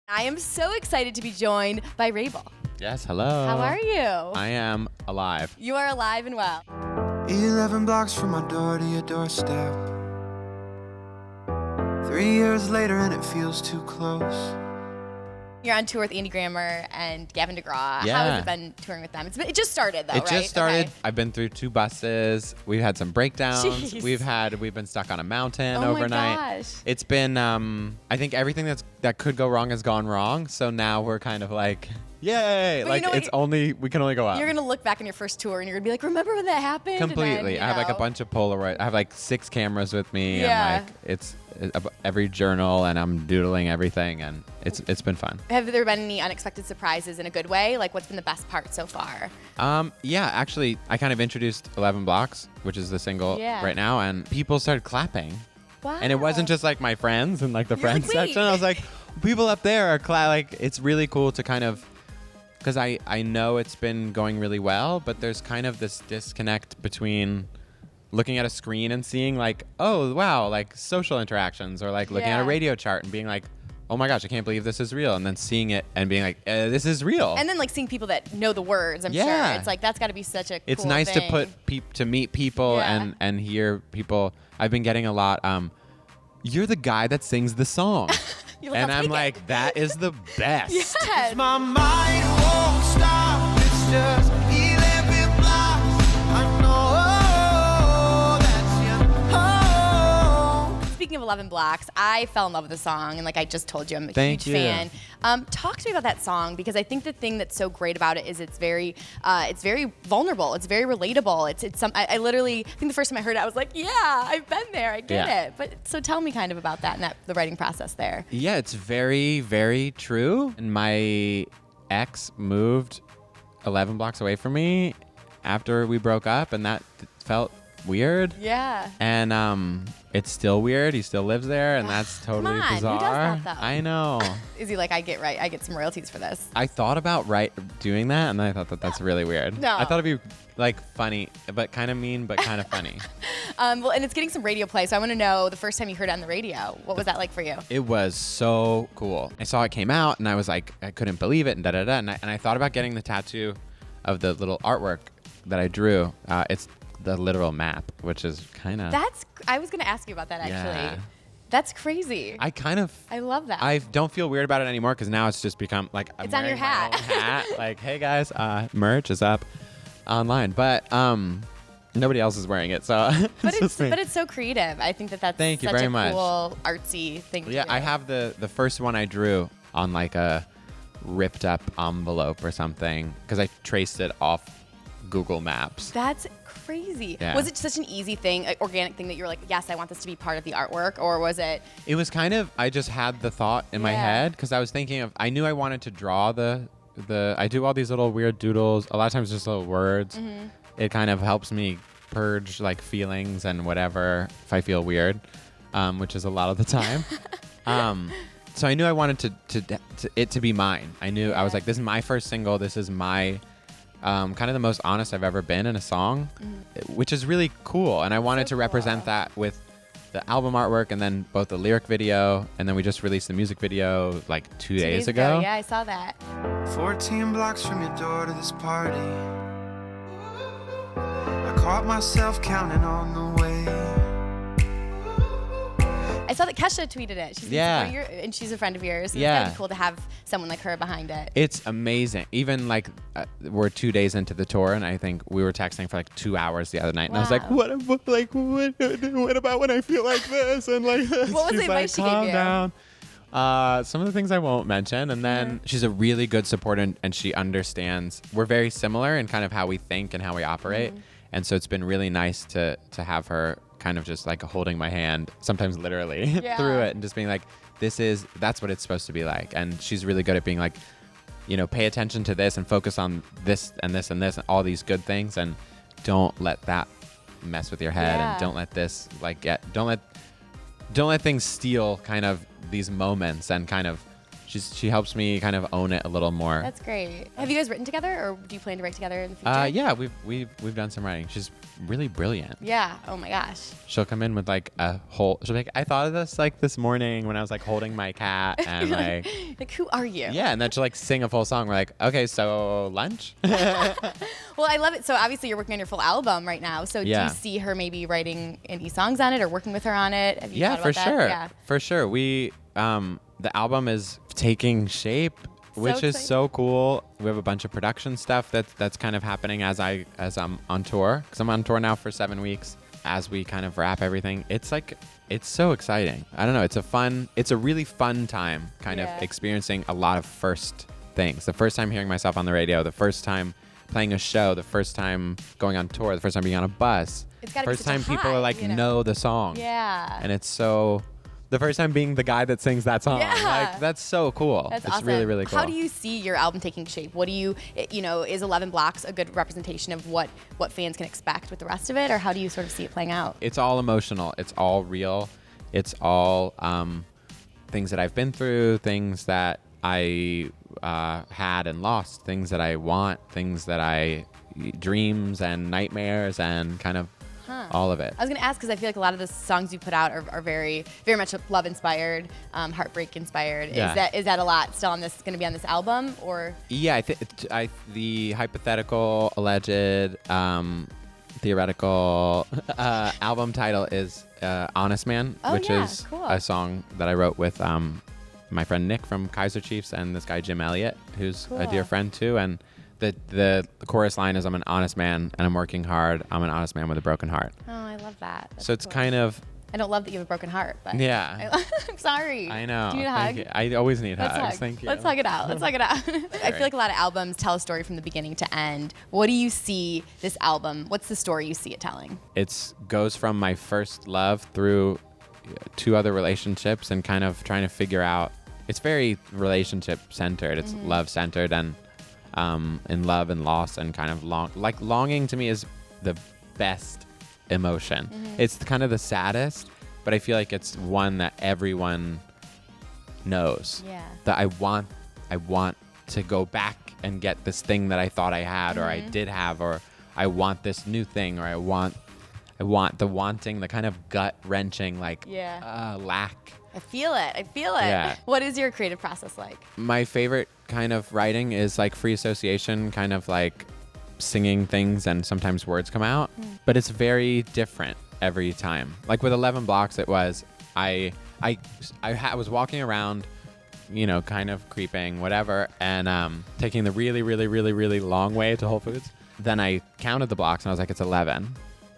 I am so excited to be joined by Wrabel. Yes, hello. How are you? I am alive. You are alive and well. 11 blocks from my door to your doorstep. 3 years later and it feels too close. You're on tour with Andy Grammer and Gavin DeGraw. Yeah. How has it been touring with them? It just started though, It right? just started. Okay. I've been through 2 buses. We've had some breakdowns. Jeez. We've been stuck on a mountain Oh my overnight. gosh. It's been I think everything that could go wrong has gone wrong. So now we're kind of like, yay! But like you know we can only go up. You're gonna look back on your first tour and you're gonna be like, remember when that happened? And Completely. then, I have like a bunch of Polaroid. I have like 6 cameras with me. Yeah. And like it's every journal, and I'm doodling everything, and it's been fun. Have there been any unexpected surprises in a good way? Like, what's been the best part so far? Yeah, actually, I kind of introduced 11 Blocks, which is the single Yeah. right now, and people started clapping. Wow. And it wasn't just like my friends and like the You're friends like, wait. section. I was like, people up there are like, it's really cool to kind of, because I know it's been going really well, but there's kind of this disconnect between looking at a screen and seeing like, oh, wow, like social interactions, or like looking at a Yeah. radio chart and being like, oh my gosh, I can't believe this is real. And then seeing it and being like, this is real. And then like seeing people that know the words, I'm Yeah. sure. It's like, that's gotta be such a It's cool nice thing. to to meet people Yeah. and hear people. I've been getting a lot. You're the guy that sings the song, You're like, and "I'll I'm take like, it." that is the best. Yes. My mind won't stop, it's just 11 blocks. I know that's your home. Speaking of 11 Blocks, I fell in love with the song, and like I just told you, I'm a Thank huge you. fan. Talk to me about that song, because I think the thing that's so great about it is it's very vulnerable. It's very relatable. It's some. I literally think the first time I heard it, I was like, yeah, I've been there. I get Yeah. it. But so tell me kind of about that and the writing process there. Yeah, it's very, very true. And my ex moved 11 blocks away from me after we broke up, and that felt weird. Yeah. And it's still weird. He still lives there, and that's Come totally on, who does bizarre. that, though? I know. Is he like, I get some royalties for this? I thought about doing that, and then I thought that's really weird. No. I thought it'd be like funny, but kind of mean, but kind of funny. Well, and it's getting some radio play, so I want to know the first time you heard it on the radio. What was that like for you? It was so cool. I saw it came out, and I was like, I couldn't believe it, and da-da-da. And I thought about getting the tattoo of the little artwork that I drew. It's the literal map, which is kind of... I was going to ask you about that, actually. Yeah. That's crazy. I love that. I don't feel weird about it anymore, because now it's just become like I'm It's on your wearing my hat. own hat. Like, hey guys, merch is up online, but nobody else is wearing it, so but just me. it's so creative. I think that's Thank you such very a much. cool artsy thing to Yeah, do. I have the first one I drew on like a ripped up envelope or something, because I traced it off Google Maps. That's crazy. Yeah. Was it such an easy thing, an organic thing that you were like, yes, I want this to be part of the artwork, or was it? It was kind of, I just had the thought in my Yeah. head, because I was thinking of, I knew I wanted to draw I do all these little weird doodles, a lot of times just little words. Mm-hmm. It kind of helps me purge like feelings and whatever if I feel weird, which is a lot of the time. So I knew I wanted it to be mine. I knew, I was like, this is my first single. This is my kind of the most honest I've ever been in a song, which is really cool. And I wanted So to represent cool. that with the album artwork, and then both the lyric video, and then we just released the music video like 2 days ago. Yeah, I saw that. 14 blocks from your door to this party. I caught myself counting on the way. I saw that Kesha tweeted it. She's Yeah. and she's a friend of yours. So Yeah. It's gotta be cool to have someone like her behind it. It's amazing. Even like we're 2 days into the tour, and I think we were texting for like 2 hours the other night, and I was like, Wow. what about when I feel like this and like this? What was the She's advice she gave calm you? down. Some of the things I won't mention, and then she's a really good supporter, and she understands. We're very similar in kind of how we think and how we operate, and so it's been really nice to have her kind of just like holding my hand, sometimes literally Yeah. through it, and just being like, that's what it's supposed to be like. And she's really good at being like, pay attention to this and focus on this and this and this and all these good things, and don't let that mess with your head, Yeah. and don't let this like don't let things steal kind of these moments and kind of She helps me kind of own it a little more. That's great. Have you guys written together, or do you plan to write together in the future? Yeah, we've done some writing. She's really brilliant. Yeah. Oh my gosh. She'll come in with like a whole. She'll be like, I thought of this like this morning when I was like holding my cat and like who are you? Yeah, and then she'll like sing a full song. We're like, okay, so lunch. Well, I love it. So obviously you're working on your full album right now. So do you see her maybe writing any songs on it or working with her on it? Have you thought about that? Sure. Yeah, for sure. We the album is taking shape, which is so cool. We have a bunch of production stuff that's kind of happening as I'm on tour, because I'm on tour now for 7 weeks. As we kind of wrap everything, it's so exciting. I don't know. It's a really fun time, kind of experiencing a lot of first things. The first time hearing myself on the radio, the first time playing a show, the first time going on tour, the first time being on a bus. It's gotta first be such a time people high, are like know the song. Yeah. And it's so. The first time being the guy that sings that song. Yeah. Like, that's so cool. That's it's awesome. really, really cool. How do you see your album taking shape? What do you is 11 Blocks a good representation of what fans can expect with the rest of it? Or how do you sort of see it playing out? It's all emotional. It's all real. It's all things that I've been through, things that I had and lost, things that I want, dreams and nightmares and kind of all of it. I was going to ask because I feel like a lot of the songs you put out are very, very much love inspired, heartbreak inspired. Yeah. Is that a lot still on this? Going to be on this album or? Yeah, the hypothetical, alleged, theoretical album title is "Honest Man," which is cool. a song that I wrote with my friend Nick from Kaiser Chiefs and this guy Jim Elliott, who's a dear friend too. And the chorus line is, "I'm an honest man and I'm working hard. I'm an honest man with a broken heart." Oh, I love that. That's so it's cool. kind of. I don't love that you have a broken heart, but Yeah. I'm sorry. I know. Do you need a hug? Thank you. I always need Let's hugs. hug. Thank you. Let's hug it out. Let's hug it out. I feel like a lot of albums tell a story from the beginning to end. What do you see this album? What's the story you see it telling? It goes from my first love through 2 other relationships and kind of trying to figure out. It's very relationship centered. It's love centered and in love and loss and kind of longing to me is the best emotion. It's kind of the saddest, but I feel like it's one that everyone knows. Yeah. That I want to go back and get this thing that I thought I had or I did have, or I want this new thing, or I want the wanting, the kind of gut wrenching lack. I feel it. Yeah. What is your creative process like? My favorite kind of writing is like free association, kind of like singing things and sometimes words come out, but it's very different every time. Like with 11 Blocks, it was I was walking around, kind of creeping, whatever, and taking the really, really, really, really long way to Whole Foods. Then I counted the blocks and I was like, it's 11.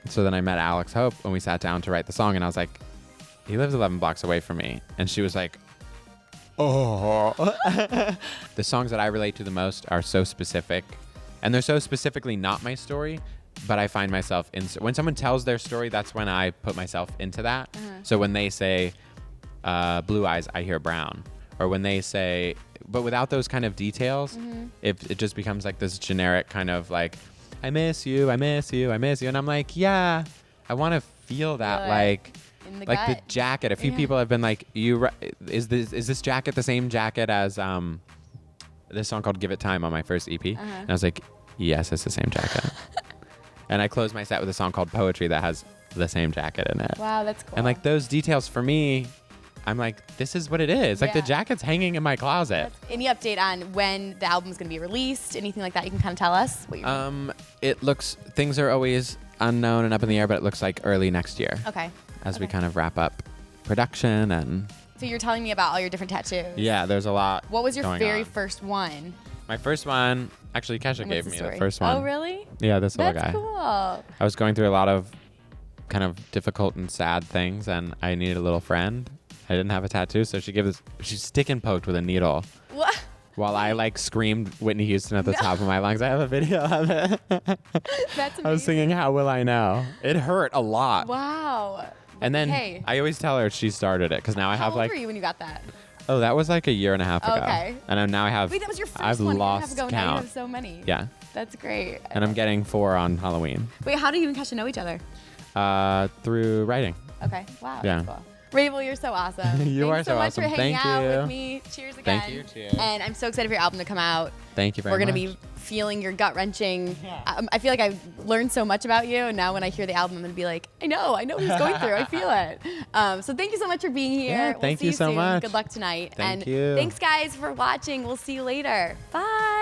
So then I met Alex Hope when we sat down to write the song, and I was like, he lives 11 blocks away from me. And she was like, oh. The songs that I relate to the most are so specific, and they're so specifically not my story, but I find myself when someone tells their story, that's when I put myself into that. So when they say blue eyes, I hear brown. Or when they say, but without those kind of details, it just becomes like this generic kind of like, I miss you, I miss you, I miss you. And I'm like, yeah, I want to feel that. Feel it. Like, In the like gut. the jacket. A few people have been like, is this jacket the same jacket as this song called Give It Time on my first EP? And I was like, yes, it's the same jacket. And I closed my set with a song called Poetry that has the same jacket in it. Wow, that's cool. And like those details for me, I'm like, this is what it is. Like the Yeah. jacket's hanging in my closet. Any update on when the album's going to be released? Anything like that you can kind of tell us? What you're Things are always unknown and up in the air, but it looks like early next year. Okay. As we Okay. kind of wrap up production and. So you're telling me about all your different tattoos. Yeah, there's a lot. What was your going very on. first one? My first one, actually, Kesha And gave what's me story? the first one. Oh, really? Yeah, this little That's guy. cool. I was going through a lot of kind of difficult and sad things, and I needed a little friend. I didn't have a tattoo, so she stick and poked with a needle What? while I like screamed Whitney Houston at the top of my lungs. I have a video of it. That's amazing. I was singing How Will I Know. It hurt a lot. Wow. And then Hey. I always tell her she started it, because now I How have old like, were you when you got that? oh, that was like a year and a half ago. Okay. And now I have, Wait, that was your first I've one. lost a year and a half ago. Now you count. have so many. Yeah. That's great. And I'm getting 4 on Halloween Wait, how do you and Kesha know each other? through writing. Okay. Wow. Yeah. That's cool. Wrabel, you're so awesome. You Thanks are so much awesome. for hanging Thank out you. with me. Cheers again. Thank you. Cheers. And I'm so excited for your album to come out. Thank you very We're much. going to be feeling your gut wrenching. I feel like I've learned so much about you, and now when I hear the album, I'm going to be like, I know what he's going through. I feel it. So thank you so much for being here. Yeah, We'll thank see you so soon. much. Good luck tonight. Thank and you. Thanks, guys, for watching. We'll see you later. Bye.